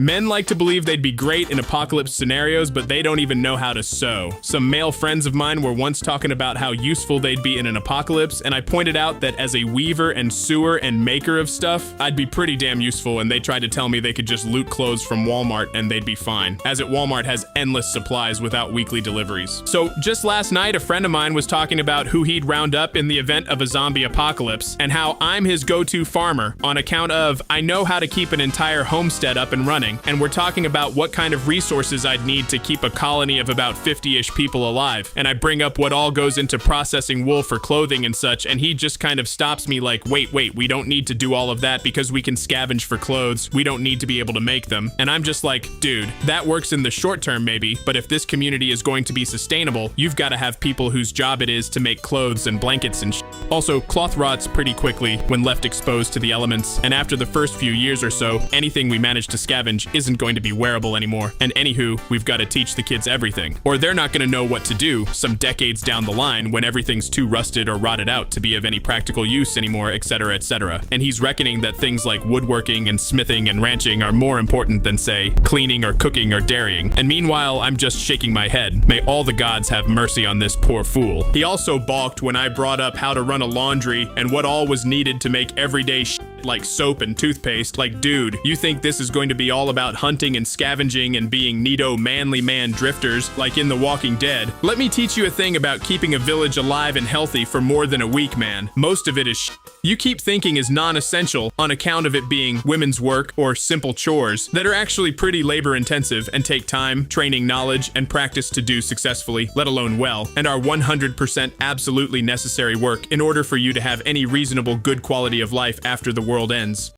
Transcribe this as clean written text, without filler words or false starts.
Men like to believe they'd be great in apocalypse scenarios, but they don't even know how to sew. Some male friends of mine were once talking about how useful they'd be in an apocalypse, and I pointed out that as a weaver and sewer and maker of stuff, I'd be pretty damn useful, and they tried to tell me they could just loot clothes from Walmart and they'd be fine, as Walmart has endless supplies without weekly deliveries. So just last night, a friend of mine was talking about who he'd round up in the event of a zombie apocalypse, and how I'm his go-to farmer on account of I know how to keep an entire homestead up and running. And we're talking about what kind of resources I'd need to keep a colony of about 50-ish people alive. And I bring up what all goes into processing wool for clothing and such, and he just kind of stops me like, wait, we don't need to do all of that because we can scavenge for clothes. We don't need to be able to make them. And I'm just like, dude, that works in the short term maybe, but if this community is going to be sustainable, you've got to have people whose job it is to make clothes and blankets and Also, cloth rots pretty quickly when left exposed to the elements, and after the first few years or so, anything we manage to scavenge isn't going to be wearable anymore. And anywho, we've got to teach the kids everything, or they're not going to know what to do some decades down the line when everything's too rusted or rotted out to be of any practical use anymore, etc., etc. And he's reckoning that things like woodworking and smithing and ranching are more important than, say, cleaning or cooking or dairying. And meanwhile, I'm just shaking my head. May all the gods have mercy on this poor fool. He also balked when I brought up how to run a laundry and what all was needed to make everyday like soap and toothpaste. Like, dude, you think this is going to be all about hunting and scavenging and being neato manly man drifters like in The Walking Dead? Let me teach you a thing about keeping a village alive and healthy for more than a week, man. Most of it is you keep thinking is non-essential on account of it being women's work or simple chores that are actually pretty labor-intensive and take time, training, knowledge, and practice to do successfully, let alone well, and are 100% absolutely necessary work in order for you to have any reasonable good quality of life after the world ends.